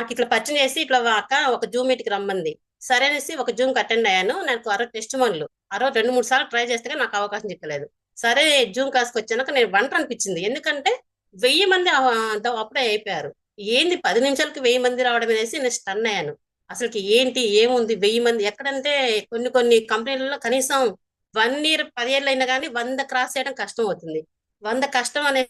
నాకు ఇట్లా పరిచయం చేసి ఇట్లా అక్క ఒక జూమ్ మీట్కి రమ్మంది. సరే అనేసి ఒక జూమ్ అటెండ్ అయ్యాను. నాకు ఆ రోజు టెస్ట్ మోడ్లు ఆ రోజు 2-3 సార్లు ట్రై చేస్తే కానీ నాకు అవకాశం చిక్కలేదు. సరే జూమ్ క్లాస్కి వచ్చాక నేను వంట అనిపించింది. ఎందుకంటే 1000 మంది అప్పుడే అయిపోయారు. ఏంది 10 నిమిషాలకి 1000 మంది రావడం అనేసి నేను స్టన్ అయ్యాను. అసలుకి ఏంటి ఏముంది 1000 మంది ఎక్కడంటే కొన్ని కొన్ని కంపెనీలలో కనీసం 1 ఇయర్ 10 ఏళ్ళు అయినా కానీ 100 క్రాస్ చేయడం కష్టం అవుతుంది. 100 కష్టం అనే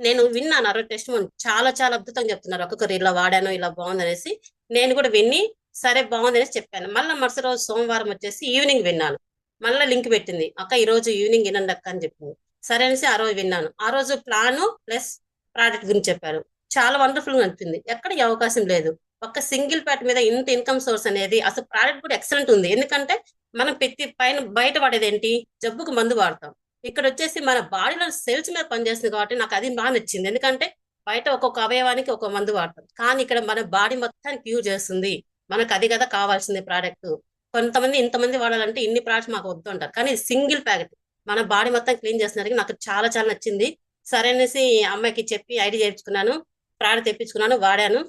నేను విన్నాను. ఆ రోజు టెస్ట్ చాలా చాలా అద్భుతంగా చెప్తున్నారు. ఒక్కొక్కరు ఇలా వాడాను ఇలా బాగుంది అనేసి నేను కూడా విని సరే బాగుంది అనేసి చెప్పాను. మళ్ళీ మరుసటి రోజు సోమవారం వచ్చేసి ఈవినింగ్ విన్నాను. మళ్ళీ లింక్ పెట్టింది, అక్క ఈ రోజు ఈవినింగ్ వినండి అక్క అని చెప్పింది. సరే అనేసి ఆ రోజు విన్నాను. ఆ రోజు ప్లాను ప్లస్ ప్రాడక్ట్ గురించి చెప్పారు. చాలా వండర్ఫుల్ గా అనిపించింది. ఎక్కడ ఈ అవకాశం లేదు. ఒక్క సింగిల్ ప్యాట్ మీద ఇంత ఇన్కమ్ సోర్స్ అనేది, అసలు ప్రోడక్ట్ కూడా ఎక్సలెంట్ ఉంది. ఎందుకంటే మనం ప్రతి పైన బయట వాడేది ఏంటి, జబ్బుకు మందు వాడతాం. ఇక్కడ వచ్చేసి మన బాడీలో సెల్స్ మీద పనిచేస్తుంది కాబట్టి నాకు అది బాగా నచ్చింది. ఎందుకంటే బయట ఒక్కొక్క అవయవానికి ఒక మందు వాడతాం, కానీ ఇక్కడ మన బాడీ మొత్తాన్ని క్యూర్ చేస్తుంది. మనకు అది కదా కావాల్సింది ప్రోడక్ట్. కొంతమంది ఇంతమంది వాడాలంటే ఇన్ని ప్రోడక్ట్స్ మాకు వద్దు అంటారు, కానీ సింగిల్ ప్యాకెట్ మన బాడీ మొత్తం క్లీన్ చేస్తున్నారు. నాకు చాలా చాలా నచ్చింది. సరే అనేసి అమ్మాయికి చెప్పి ఐడి చేయించుకున్నాను, ప్రోడక్ట్ తెప్పించుకున్నాను, వాడాను.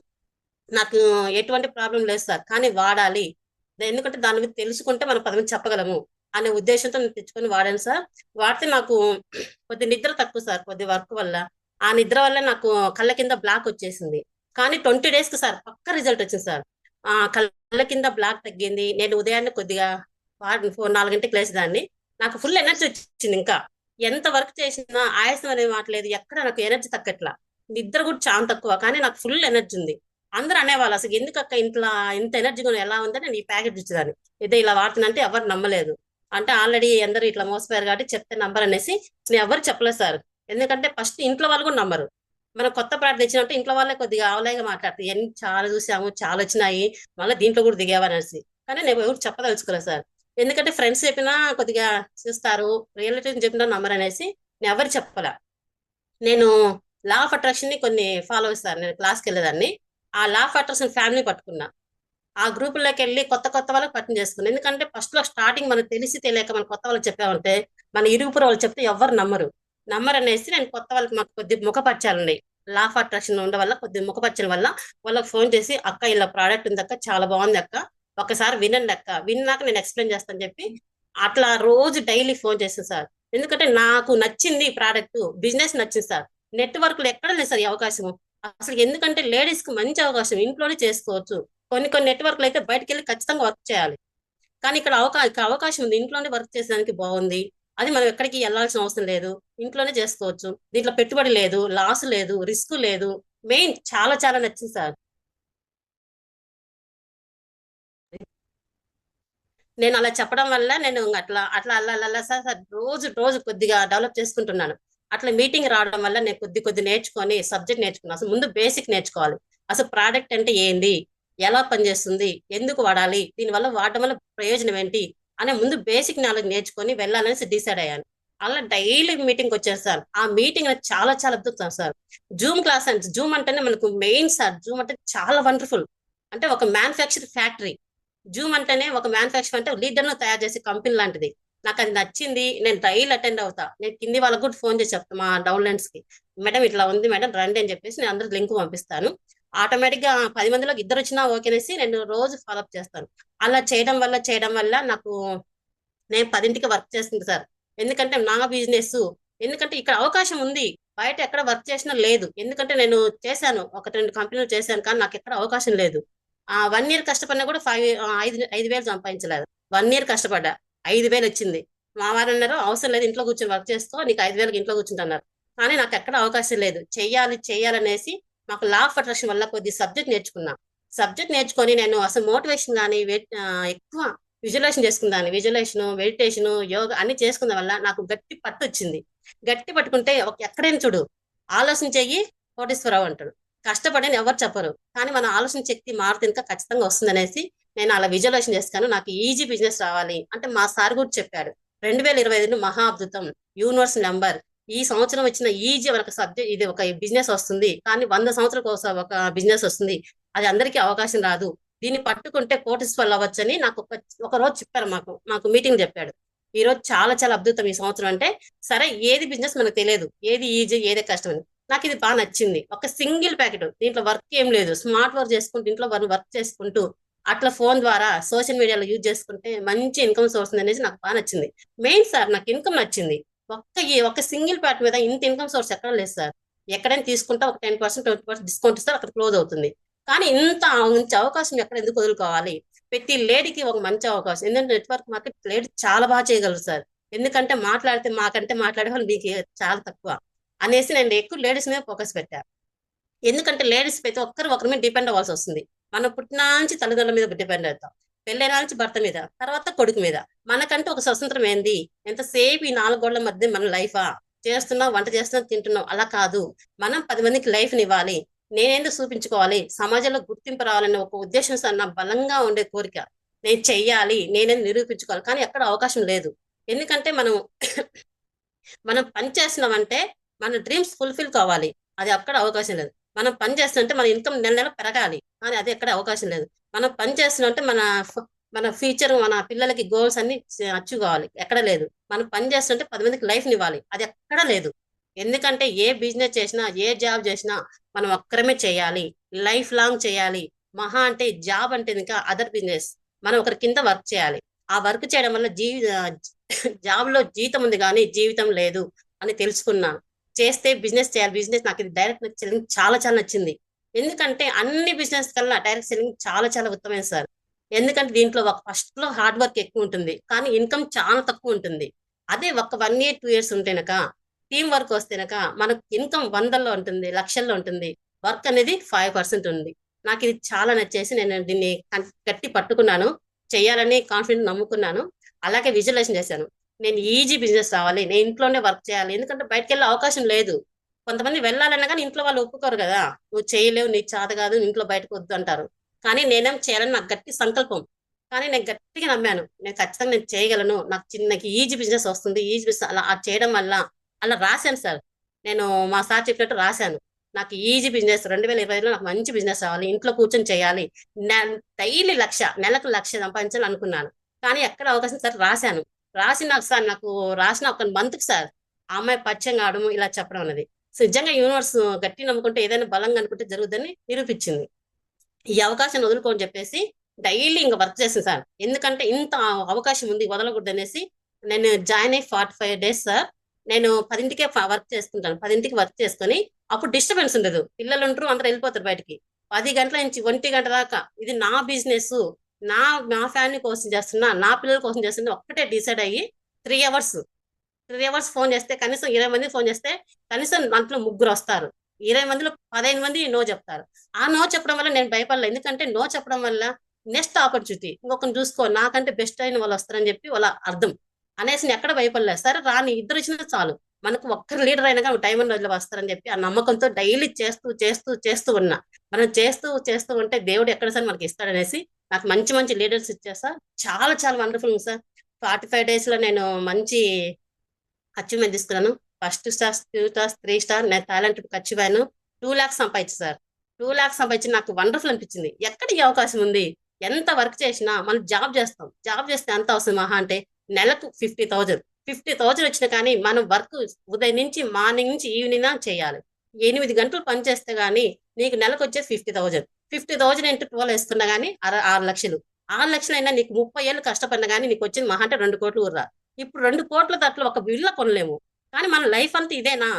నాకు ఎటువంటి ప్రాబ్లం లేదు సార్, కానీ వాడాలి. ఎందుకంటే దాని మీద తెలుసుకుంటే మనం 10 మంది చెప్పగలము అనే ఉద్దేశంతో నేను తెచ్చుకొని వాడాను సార్. వాడితే నాకు కొద్ది నిద్ర తక్కువ సార్, కొద్ది వర్క్ వల్ల. ఆ నిద్ర వల్ల నాకు కళ్ళ కింద బ్లాక్ వచ్చేసింది. కానీ 20 days కి సార్ పక్క రిజల్ట్ వచ్చింది సార్. కళ్ళ కింద బ్లాక్ తగ్గింది. నేను ఉదయాన్నే కొద్దిగా 4 గంటలకు లేచేదాన్ని. నాకు ఫుల్ ఎనర్జీ వచ్చింది. ఇంకా ఎంత వర్క్ చేసినా ఆయాసం అనేది మాట్లేదు, ఎక్కడ నాకు ఎనర్జీ తగ్గట్లా. నిద్ర కూడా చాలా తక్కువ, కానీ నాకు ఫుల్ ఎనర్జీ ఉంది. అందరూ అనేవాళ్ళు అసలు ఎందుకు అక్క ఇంట్లో ఇంత ఎనర్జీ కూడా ఎలా ఉందని. నేను ఈ ప్యాకెట్ ఇచ్చేదాన్ని, ఇదే ఇలా వాడుతున్నంటే ఎవరు నమ్మలేదు. అంటే ఆల్రెడీ అందరూ ఇట్లా మోసపోయారు కాబట్టి చెప్తే నంబర్ అనేసి నేను ఎవరు చెప్పలేదు సార్. ఎందుకంటే ఫస్ట్ ఇంట్లో వాళ్ళు కూడా నమ్మరు. మనం కొత్త ప్రోడక్ట్ తెచ్చినట్టు ఇంట్లో వాళ్ళే కొద్దిగా ఆవలాగా మాట్లాడతారు, ఎన్ని చాలా చూసాము చాలా వచ్చినాయి, మళ్ళీ దీంట్లో కూడా దిగావనేసి. కానీ నేను ఎవరు చెప్పదలుచుకోలేదు సార్. ఎందుకంటే ఫ్రెండ్స్ చెప్పినా కొద్దిగా చూస్తారు, రిలేటివ్స్ చెప్పినా నమ్మరు అనేసి నేను ఎవరు చెప్పలే. నేను లా ఆఫ్ అట్రాక్షన్ ని కొన్ని ఫాలో చేస్తాను. నేను క్లాస్కి వెళ్ళేదాన్ని. ఆ లా ఆఫ్ అట్రాక్షన్ ఫ్యామిలీ పట్టుకున్నా. ఆ గ్రూపుల్లోకి వెళ్ళి కొత్త కొత్త వాళ్ళకి పరిచయం చేసుకున్నాను. ఎందుకంటే ఫస్ట్ లో స్టార్టింగ్ మనకు తెలిసి తెలియక మన కొత్త వాళ్ళకి చెప్పామంటే మన ఇరుగుపురు వాళ్ళు చెప్తే ఎవరు నమ్మరు. నమ్మరు అనేసి నేను కొత్త వాళ్ళకి మాకు కొద్ది ముఖపరిచయాలు ఉన్నాయి. లా ఆఫ్ అట్రాక్షన్ ఉండడం వల్ల కొద్ది ముఖపరిచయం వల్ల వాళ్ళకి ఫోన్ చేసి అక్క ఇలా ప్రోడక్ట్ ఉంది అక్క, చాలా బాగుంది అక్క, ఒకసారి వినండి అక్క, విన్నాక నేను ఎక్స్ప్లెయిన్ చేస్తాను చెప్పి అట్లా రోజు డైలీ ఫోన్ చేస్తాను సార్. ఎందుకంటే నాకు నచ్చింది ప్రోడక్ట్, బిజినెస్ నచ్చింది సార్. నెట్వర్క్లు ఎక్కడ లేదు సార్ ఈ అవకాశం. అసలు ఎందుకంటే లేడీస్ కి మంచి అవకాశం, ఇంట్లోనే చేసుకోవచ్చు. కొన్ని కొన్ని నెట్వర్క్లు అయితే బయటకు వెళ్ళి ఖచ్చితంగా వర్క్ చేయాలి, కానీ ఇక్కడ అవకాశం ఉంది. ఇంట్లోనే వర్క్ చేసేదానికి బాగుంది. అది మనం ఎక్కడికి వెళ్ళాల్సిన అవసరం లేదు, ఇంట్లోనే చేసుకోవచ్చు. దీంట్లో పెట్టుబడి లేదు, లాస్ లేదు, రిస్క్ లేదు. మెయిన్ చాలా చాలా నచ్చింది సార్. నేను అలా చెప్పడం వల్ల నేను అట్లా అట్లా అలా అలా అలా సార్ సార్ రోజు రోజు కొద్దిగా డెవలప్ చేసుకుంటున్నాను. అట్లా మీటింగ్ రావడం వల్ల నేను కొద్ది కొద్ది నేర్చుకొని సబ్జెక్ట్ నేర్చుకున్నాను. అసలు ముందు బేసిక్ నేర్చుకోవాలి. అసలు ప్రోడక్ట్ అంటే ఏంది, ఎలా పనిచేస్తుంది, ఎందుకు వాడాలి, దీనివల్ల వాడడం వల్ల ప్రయోజనం ఏంటి అనే ముందు బేసిక్ నాలెడ్జ్ నేర్చుకొని వెళ్ళాలనేసి డిసైడ్ అయ్యాను. అలా డైలీ మీటింగ్ వచ్చాను సార్. ఆ మీటింగ్ నాకు చాలా చాలా అద్భుతం సార్. జూమ్ క్లాస్ అంటే జూమ్ అంటేనే మనకు మెయిన్ సార్. జూమ్ అంటే చాలా వండర్ఫుల్. అంటే ఒక మ్యానుఫ్యాక్చర్ ఫ్యాక్టరీ. జూమ్ అంటేనే ఒక మ్యానుఫ్యాక్చర్ అంటే లీడర్ ను తయారు చేసే కంపెనీ లాంటిది. నాకు అది నచ్చింది. నేను డైలీ అటెండ్ అవుతా. నేను కింది వాళ్ళకు కూడా ఫోన్ చేసి చెప్తాను మా డౌన్లైన్స్ కి, మేడం ఇట్లా ఉంది మేడం రండి అని చెప్పేసి నేను అందరికి లింక్ పంపిస్తాను. ఆటోమేటిక్ గా 10 మందిలోకి ఇద్దరు వచ్చినా ఓకేనేసి నేను రోజు ఫాలోఅప్ చేస్తాను. అలా చేయడం వల్ల నాకు నేను 10ంటికి వర్క్ చేస్తుంది సార్. ఎందుకంటే నా బిజినెస్, ఎందుకంటే ఇక్కడ అవకాశం ఉంది. బయట ఎక్కడ వర్క్ చేసినా లేదు. ఎందుకంటే నేను చేశాను, 1-2 కంపెనీలు చేశాను, కానీ నాకు ఎక్కడ అవకాశం లేదు. 1 ఇయర్ కష్టపడినా కూడా 5,000 సంపాదించలేదు. 1 ఇయర్ కష్టపడ్డా, 5,000 వచ్చింది. మా వారు అన్నారు అవసరం లేదు ఇంట్లో కూర్చొని వర్క్ చేసుకో, నీకు 5,000కి ఇంట్లో కూర్చుంటున్నారు. కానీ నాకు ఎక్కడ అవకాశం లేదు. చెయ్యాలి చెయ్యాలనేసి మాకు లా ఆఫ్ అట్రాక్షన్ వల్ల కొద్ది సబ్జెక్ట్ నేర్చుకున్నా. సబ్జెక్ట్ నేర్చుకొని నేను అసలు మోటివేషన్ కానీ ఎక్కువ విజువలైజేషన్ చేసుకుందాన్ని. విజువలైజేషన్, మెడిటేషన్, యోగా అన్ని చేసుకున్న వల్ల నాకు గట్టి పట్టు వచ్చింది. గట్టి పట్టుకుంటే ఎక్కడైనా చూడు, ఆలోచన చెయ్యి కోటేశ్వరరావు అంటాడు. కష్టపడని ఎవరు చెప్పరు, కానీ మన ఆలోచన శక్తి మారుతే ఇంకా ఖచ్చితంగా వస్తుంది అనేసి నేను అలా విజువలైజేషన్ చేస్తాను. నాకు ఈజీ బిజినెస్ రావాలి అంటే మా సార్ కూడా చెప్పాడు, 2025 మహా అద్భుతం, యూనివర్స్ నెంబర్. ఈ సంవత్సరం వచ్చిన ఈజీ ఒక సబ్జెక్ట్, ఇది ఒక బిజినెస్ వస్తుంది, కానీ 100 సంవత్సరాలకు ఒక బిజినెస్ వస్తుంది. అది అందరికీ అవకాశం రాదు. దీన్ని పట్టుకుంటే కోటీశ్వర్లు అవ్వచ్చని నాకు ఒక రోజు చెప్పారు. మాకు మాకు మీటింగ్ చెప్పాడు. ఈ రోజు చాలా చాలా అద్భుతం ఈ సంవత్సరం అంటే. సరే ఏది బిజినెస్ మనకు తెలియదు, ఏది ఈజీ ఏది కష్టం అని. నాకు ఇది బాగా నచ్చింది. ఒక సింగిల్ ప్యాకెట్, దీంట్లో వర్క్ ఏం లేదు, స్మార్ట్ వర్క్ చేసుకుంటూ ఇంట్లో వర్క్ చేసుకుంటూ అట్లా ఫోన్ ద్వారా సోషల్ మీడియాలో యూజ్ చేసుకుంటే మంచి ఇన్కమ్ సోర్స్ ఉంది అనేసి నాకు బాగా నచ్చింది. మెయిన్ సార్ నాకు ఇన్కమ్ నచ్చింది. ఒక సింగిల్ ప్యాకెట్ మీద ఇంత ఇన్కమ్ సోర్స్ ఎక్కడ లేదు సార్. ఎక్కడైనా తీసుకుంటా ఒక 10% 20% డిస్కౌంట్ ఇస్తారు, అక్కడ క్లోజ్ అవుతుంది. కానీ ఇంత మంచి అవకాశం ఎక్కడ ఎందుకు వదులుకోవాలి? ప్రతి లేడీకి ఒక మంచి అవకాశం. ఎందుకంటే నెట్వర్క్ మార్కెట్ లేడీ చాలా బాగా చేయగలరు సార్. ఎందుకంటే మాట్లాడితే మాకంటే మాట్లాడే వాళ్ళు మీకు చాలా తక్కువ అనేసి నేను ఎక్కువ లేడీస్ మీద ఫోకస్ పెట్టా. ఎందుకంటే లేడీస్ ప్రతి ఒక్కరు ఒకరి మీద డిపెండ్ అవ్వాల్సి వస్తుంది. మనం పుట్టినా నుంచి తల్లిదండ్రుల మీద డిపెండ్ అవుతాం, పెళ్ళైన నుంచి భర్త మీద, తర్వాత కొడుకు మీద. మనకంటే ఒక స్వతంత్రం ఏంది? ఎంతసేపు ఈ 4 గోళ్ల మధ్య మన లైఫా? చేస్తున్నాం, వంట చేస్తున్నాం, తింటున్నాం, అలా కాదు. మనం 10 మందికి లైఫ్ ఇవ్వాలి, నేనేందుకు చూపించుకోవాలి, సమాజంలో గుర్తింపు రావాలనే ఒక ఉద్దేశం సార్ నా బలంగా ఉండే కోరిక. నేను చెయ్యాలి, నేనేది నిరూపించుకోవాలి. కానీ ఎక్కడ అవకాశం లేదు. ఎందుకంటే మనం మనం పని చేస్తున్నామంటే మన డ్రీమ్స్ ఫుల్ఫిల్ కావాలి, అది అక్కడ అవకాశం లేదు. మనం పని చేస్తుంటే మన ఇన్కమ్ నెల నెల పెరగాలి, కానీ అది ఎక్కడ అవకాశం లేదు. మనం పని చేస్తుంటే మన ఫ్యూచర్, మన పిల్లలకి గోల్స్ అన్ని అచీవ్ కావాలి, ఎక్కడ లేదు. మనం పని చేస్తుంటే 10 మందికి లైఫ్ ఇవ్వాలి, అది ఎక్కడ లేదు. ఎందుకంటే ఏ బిజినెస్ చేసినా, ఏ జాబ్ చేసినా మనం ఒక్కరమే చేయాలి, లైఫ్ లాంగ్ చేయాలి. మహా అంటే జాబ్ అంటే ఇంకా అదర్ బిజినెస్, మనం ఒకరి కింద వర్క్ చేయాలి. ఆ వర్క్ చేయడం వల్ల జాబ్ లో జీతం ఉంది కానీ జీవితం లేదు అని తెలుసుకున్నాను. చేస్తే బిజినెస్ చేయాలి. బిజినెస్ నాకు ఇది డైరెక్ట్ సెల్లింగ్ చాలా చాలా నచ్చింది. ఎందుకంటే అన్ని బిజినెస్ కన్నా డైరెక్ట్ సెల్లింగ్ చాలా చాలా ఉత్తమమైన సార్. ఎందుకంటే దీంట్లో ఒక ఫస్ట్ లో హార్డ్ వర్క్ ఎక్కువ ఉంటుంది, కానీ ఇన్కమ్ చాలా తక్కువ ఉంటుంది. అదే ఒక 1 year 2 years ఉంటేనక, టీం వర్క్ వస్తేనక మనకు ఇన్కమ్ వందల్లో ఉంటుంది, లక్షల్లో ఉంటుంది. వర్క్ అనేది 5% ఉంది. నాకు ఇది చాలా నచ్చేసి నేను దీన్ని గట్టి పట్టుకున్నాను. చెయ్యాలని కాన్ఫిడెంట్ నమ్ముకున్నాను. అలాగే విజువలైజేషన్ చేశాను. నేను ఈజీ బిజినెస్ రావాలి, నేను ఇంట్లోనే వర్క్ చేయాలి. ఎందుకంటే బయటకు వెళ్ళే అవకాశం లేదు. కొంతమంది వెళ్ళాలన్నా కానీ ఇంట్లో వాళ్ళు ఒప్పుకోరు కదా, నువ్వు చేయలేవు, నీకు చేత కాదు, ఇంట్లో బయటకు వద్దు అంటారు. కానీ నేనేం చేయాలని నాకు గట్టి సంకల్పం. కానీ నేను గట్టిగా నమ్మాను, నేను ఖచ్చితంగా నేను చేయగలను, నాకు చిన్నకి ఈజీ బిజినెస్ వస్తుంది, ఈజీ బిజినెస్ అలా చేయడం వల్ల అలా రాశాను సార్. నేను మా సార్ చెప్పినట్టు రాశాను. నాకు ఈజీ బిజినెస్ 2020లో నాకు మంచి బిజినెస్ అవ్వాలి, ఇంట్లో కూర్చొని చేయాలి, డైలీ నెలకు 1,00,000 సంపాదించాలి అనుకున్నాను. కానీ ఎక్కడ అవకాశం సార్ రాశాను. రాసి నాకు సార్, నాకు రాసిన ఒక మంత్కి సార్ ఆ అమ్మాయి పరిచయం కావడం, ఇలా చెప్పడం అన్నది సో నిజంగా యూనివర్స్ గట్టి నమ్ముకుంటే ఏదైనా బలంగా అనుకుంటే జరుగుతుందని నిరూపించింది. ఈ అవకాశాన్ని వదులుకోని చెప్పేసి డైలీ ఇంకా వర్క్ చేసింది సార్. ఎందుకంటే ఇంత అవకాశం ఉంది, వదలకూడదు అనేసి నేను జాయిన్ అయ్యి 45 days సార్. నేను 10కే వర్క్ చేసుకుంటాను. 10కి వర్క్ చేసుకొని అప్పుడు డిస్టర్బెన్స్ ఉండదు, పిల్లలు ఉంటారు, అందరూ వెళ్ళిపోతారు బయటికి. 10 గంటల నుంచి 1 గంట దాకా ఇది నా బిజినెస్, నా నా ఫ్యామిలీ కోసం చేస్తున్నా, నా పిల్లల కోసం చేస్తున్నా ఒక్కటే డిసైడ్ అయ్యి 3 hours 3 hours ఫోన్ చేస్తే కనీసం 20 మంది ఫోన్ చేస్తే కనీసం దాంట్లో 3 వస్తారు. 20 మందిలో 15 మంది నో చెప్తారు. ఆ నో చెప్పడం వల్ల నేను భయపడలేదు. ఎందుకంటే నో చెప్పడం వల్ల నెక్స్ట్ ఆపర్చునిటీ ఇంకొకరిని చూసుకో, నాకంటే బెస్ట్ అయిన వాళ్ళు వస్తారని చెప్పి వాళ్ళ అర్థం అనేసి నేను ఎక్కడ భయపడలేదు. సరే రాని, ఇద్దరు ఇచ్చినా చాలు, మనకు ఒక్కరు లీడర్ అయినా కానీ టైం రోజులు వస్తారని చెప్పి ఆ నమ్మకంతో డైలీ చేస్తూ చేస్తూ చేస్తూ ఉన్నా. మనం చేస్తూ చేస్తూ ఉంటే దేవుడు ఎక్కడ సార్ మనకి ఇస్తాడనేసి నాకు మంచి మంచి లీడర్స్ ఇచ్చారు సార్. చాలా చాలా వండర్ఫుల్ సార్. 45 days లో నేను మంచి అచీవ్మెంట్ తీసుకున్నాను. ఫస్ట్ స్టార్, 2 stars, 3 star, నేను టాలెంట్ అచీవ్ అయ్యాను. 2 lakhs సంపాదించి సార్. 2 lakhs సంపాదించి నాకు వండర్ఫుల్ అనిపించింది. ఎక్కడ ఈ అవకాశం ఉంది? ఎంత వర్క్ చేసినా మనం జాబ్ చేస్తాం, జాబ్ చేస్తే ఎంత అవసరం మహా అంటే నెలకు 50,000. 50,000 వచ్చినా కానీ మనం వర్క్ ఉదయం నుంచి మార్నింగ్ నుంచి ఈవినింగ్ చేయాలి. 8 గంటలు పని చేస్తే గానీ నీకు నెలకు వచ్చేది 50,000. 50,000 ఇంటూ 12 వేసుకున్నా గానీ 6 లక్షలు. 6 లక్షలు అయినా నీకు 30 ఏళ్ళు కష్టపడినా కానీ నీకు వచ్చింది మహా అంటే 2 కోట్లు ఊర్రా. ఇప్పుడు 2 కోట్ల దాంట్లో ఒక బిల్లు కొనలేము. కానీ మన లైఫ్ అంతా ఇదేనా?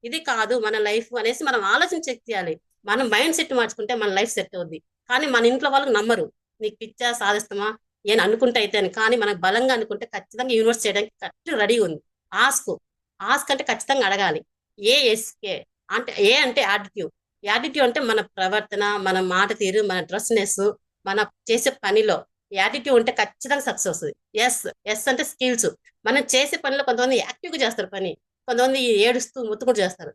ఇది కాదు మన లైఫ్ అనేసి మనం ఆలోచన చెక్ చేయాలి. మనం మైండ్ సెట్ మార్చుకుంటే మన లైఫ్ సెట్ అవుద్ది. కానీ మన ఇంట్లో వాళ్ళకి నమ్మరు, నీకు పిచ్చా సాధిస్తామా ఏం అనుకుంటే అయితే అని. కానీ మనకు బలంగా అనుకుంటే ఖచ్చితంగా యూనివర్స్ చేయడానికి కరెక్ట్ రెడీగా ఉంది. ఆస్క్ ఆస్క్ అంటే ఖచ్చితంగా అడగాలి. ఏఎస్కే అంటే ఏ అంటే యాటిట్యూడ్. యాటిట్యూడ్ అంటే మన ప్రవర్తన, మన మాట తీరు, మన డ్రెస్నెస్, మన చేసే పనిలో యాటిట్యూడ్ ఉంటే ఖచ్చితంగా సక్సెస్ వస్తుంది. ఎస్ ఎస్ అంటే స్కిల్స్. మనం చేసే పనిలో కొంతమంది యాక్టివ్గా చేస్తారు పని, కొంతమంది ఏడుస్తూ ముత్తుకుంటూ చేస్తారు.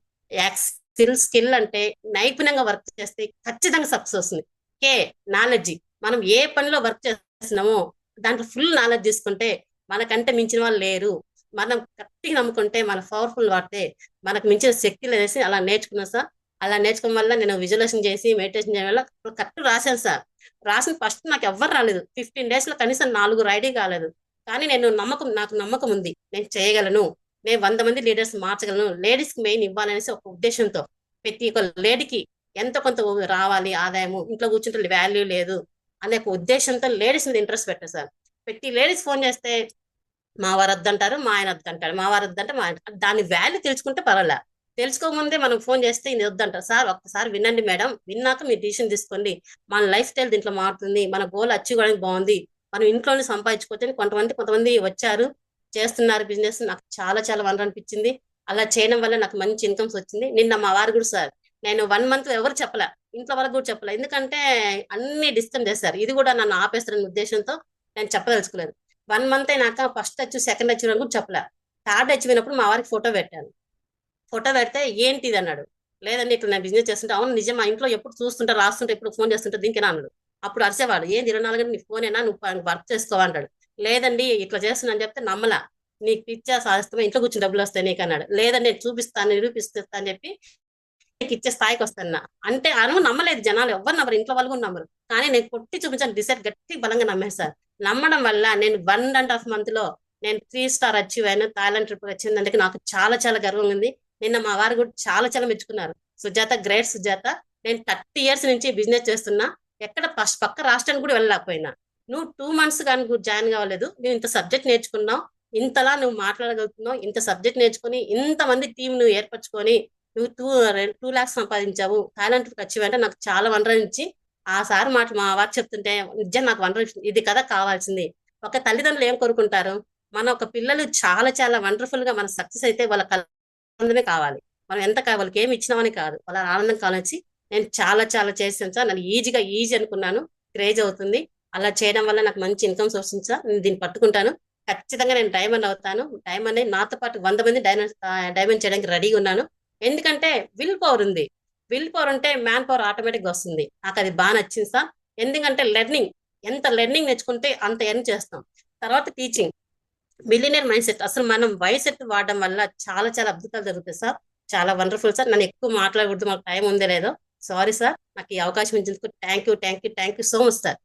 స్కిల్ అంటే నైపుణ్యంగా వర్క్ చేస్తే ఖచ్చితంగా సక్సెస్ వస్తుంది. కే నాలెడ్జ్. మనం ఏ పనిలో వర్క్ చేస్తున్నామో దాంట్లో ఫుల్ నాలెడ్జ్ తీసుకుంటే మనకంటే మించిన వాళ్ళు లేరు. మనం గట్టిగా నమ్ముకుంటే, మన పవర్ఫుల్ వాడితే మనకు మించిన శక్తి లేదేసి అలా నేర్చుకున్నాను సార్. అలా నేర్చుకోవడం వల్ల నేను విజువలైజేషన్ చేసి మెడిటేషన్ చేయడం వల్ల కరెక్ట్ రాశాను సార్. రాసిన ఫస్ట్ నాకు ఎవ్వరు రాలేదు. 15 days లో కనీసం 4 ఐడి కాలేదు. కానీ నాకు నమ్మకం ఉంది, నేను చేయగలను, నేను 100 మంది లీడర్స్ మార్చగలను, లేడీస్ కి మెయిన్ ఇవ్వాలనేసి ఒక ఉద్దేశంతో ప్రతి ఒక్క లేడీకి ఎంతో కొంత రావాలి ఆదాయము, ఇంట్లో కూర్చుంటే వాల్యూ లేదు అనే ఒక ఉద్దేశంతో లేడీస్ మీద ఇంట్రెస్ట్ పెట్టారు సార్. ప్రతి లేడీస్ ఫోన్ చేస్తే మా వారు వద్దంటారు, మా ఆయన వద్దంటారు, మా వారు వద్దంటే మా ఆయన, దాని వాల్యూ తెలుసుకుంటే పర్వాలే. తెలుసుకోముందే మనం ఫోన్ చేస్తే ఇది వద్దంటారు. సార్ ఒక్కసారి వినండి మేడం, విన్నాక మీరు డిసిషన్ తీసుకోండి. మన లైఫ్ స్టైల్ దీంట్లో మారుతుంది, మన గోల్ అచీవ్ అవ్వడానికి బాగుంది, మనం ఇంట్లోనే సంపాదించుకోవచ్చు. కొంతమంది వచ్చారు, చేస్తున్నారు బిజినెస్. నాకు చాలా చాలా వనరు అనిపించింది. అలా చేయడం వల్ల నాకు మంచి ఇన్కమ్స్ వచ్చింది. నిన్న మా వారు కూడా సార్, నేను 1 మంత్ ఎవరు చెప్పలే, ఇంట్లో వాళ్ళకి కూడా చెప్పలే, ఎందుకంటే అన్ని డిస్కస్ చేశారు. ఇది కూడా నన్ను ఆపేస్తారనే ఉద్దేశంతో నేను చెప్పదలుచుకోలేదు. 1 మంత్ అయినాక ఫస్ట్ వచ్చి సెకండ్ వచ్చి కూడా చెప్పలే. థర్డ్ వచ్చి వినప్పుడు మా వారికి ఫోటో పెట్టాను. ఫోటో పెడితే ఏంటి ఇది అన్నాడు. లేదండి ఇట్లా నేను బిజినెస్ చేస్తుంటే. అవును నిజం, మా ఇంట్లో ఎప్పుడు చూస్తుంటే రాస్తుంటే ఎప్పుడు ఫోన్ చేస్తుంటే దీనికేనా అన్నాడు. అప్పుడు అరిసేవాడు, ఏంది 24 గంటలు నీ ఫోనేనా, నువ్వు వర్క్ చేసుకోవా అంటాడు. లేదండి ఇట్లా చేస్తున్నా అని చెప్తే నమ్మలా. నీకు పిచ్చా సాధిస్తామా, ఇంట్లో కూర్చొని డబ్బులు వస్తాయి నీకు అన్నాడు. లేదండి నేను చూపిస్తాను, నిరూపిస్తా అని చెప్పి నీకు ఇచ్చే స్థాయికి వస్తాను అంటే అను నమ్మలేదు. జనాలు ఎవరు నమ్మరు, ఇంట్లో వాళ్ళు కూడా నమ్మరు. కానీ నేను కొట్టి చూపించాను, డిసైడ్ గట్టి బలంగా నమ్మేశారు. నమ్మడం వల్ల నేను 1.5 month లో నేను 3 స్టార్ అచీవ్ అయినా, థాయిలాండ్ ట్రిప్ వచ్చిందంటే నాకు చాలా చాలా గర్వంగా ఉంది. నిన్న మా వారు కూడా చాలా చాలా మెచ్చుకున్నారు. సుజాత గ్రేట్ సుజాత, నేను 30 years నుంచి బిజినెస్ చేస్తున్నా, ఎక్కడ పక్క రాష్ట్రానికి కూడా వెళ్ళలేకపోయినా. నువ్వు 2 months కానీ జాయిన్ కావలేదు, నువ్వు ఇంత సబ్జెక్ట్ నేర్చుకున్నావు, ఇంతలా నువ్వు మాట్లాడగలుగుతున్నావు, ఇంత సబ్జెక్ట్ నేర్చుకుని ఇంతమంది టీం నువ్వు ఏర్పరచుకొని నువ్వు 2 lakhs సంపాదించావు, థాయిలాండ్ ట్రిప్ అచీవ్ అంటే నాకు చాలా వనరు ఇచ్చి. ఆ సార్ మాట మా వారు చెప్తుంటే నిజం నాకు వనరు ఇది కదా కావాల్సింది. ఒక తల్లిదండ్రులు ఏం కోరుకుంటారు, మన ఒక పిల్లలు చాలా చాలా వండర్ఫుల్ గా మన సక్సెస్ అయితే వాళ్ళ ఆనందమే కావాలి. మనం ఎంత వాళ్ళకి ఏమి ఇచ్చినామని కాదు, వాళ్ళ ఆనందం కావాలొచ్చి నేను చాలా చాలా చేశాను సార్. నేను ఈజీ అనుకున్నాను, క్రేజ్ అవుతుంది. అలా చేయడం వల్ల నాకు మంచి ఇన్కమ్స్ వస్తుంది సార్. నేను దీన్ని పట్టుకుంటాను, ఖచ్చితంగా నేను డైమండ్ అవుతాను. డైమండ్ నాతో పాటు 100 మంది డైమండ్ చేయడానికి రెడీగా ఉన్నాను. ఎందుకంటే విల్ పవర్ ఉంది. విల్ పవర్ ఉంటే మ్యాన్ పవర్ ఆటోమేటిక్ గా వస్తుంది. నాకు అది బాగా నచ్చింది సార్. ఎందుకంటే ఎంత లెర్నింగ్ నేర్చుకుంటే అంత ఎర్న్ చేస్తాం. తర్వాత టీచింగ్, మిలినియర్ మైండ్ సెట్, అసలు మనం మైండ్ వాడడం వల్ల చాలా చాలా అద్భుతాలు జరుగుతాయి సార్. చాలా వండర్ఫుల్ సార్. నన్ను ఎక్కువ మాట్లాడకూడదు, మాకు టైం ఉందో లేదో, సారీ సార్. నాకు ఈ అవకాశం ఇచ్చినందుకు thank you so much sir.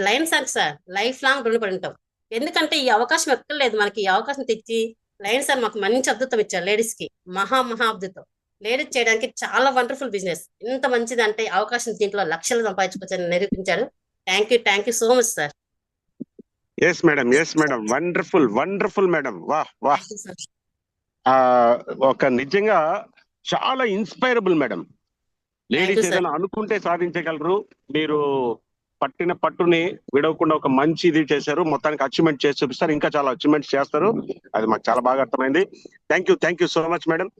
Line sir life long రుణపడి ఉంటాం. ఎందుకంటే ఈ అవకాశం ఎక్కడ లేదు, మనకి ఈ అవకాశం తెచ్చి లైన్ సార్ మాకు మంచి అద్భుతం ఇచ్చారు. లేడీస్ కి మహా అద్భుతం. లేడీస్ చేయడానికి చాలా వండర్ఫుల్ బిజినెస్, ఎంత మంచిది అంటే అవకాశం దీంట్లో లక్షలు సంపాదించుకోవచ్చని నిరూపించారు. Thank you so much sir. Yes madam wonderful madam. వాహ్. ఒక నిజంగా చాలా ఇన్స్పైరబుల్ మేడం. లేడీస్ ఏదైనా అనుకుంటే సాధించగలరు. మీరు పట్టిన పట్టుని విడవకుండా ఒక మంచి ఇది చేశారు. మొత్తానికి అచీవ్మెంట్ చేసి చూపిస్తారు, ఇంకా చాలా అచీవ్మెంట్స్ చేస్తారు. అది మాకు చాలా బాగా అర్థమైంది. Thank you so much madam.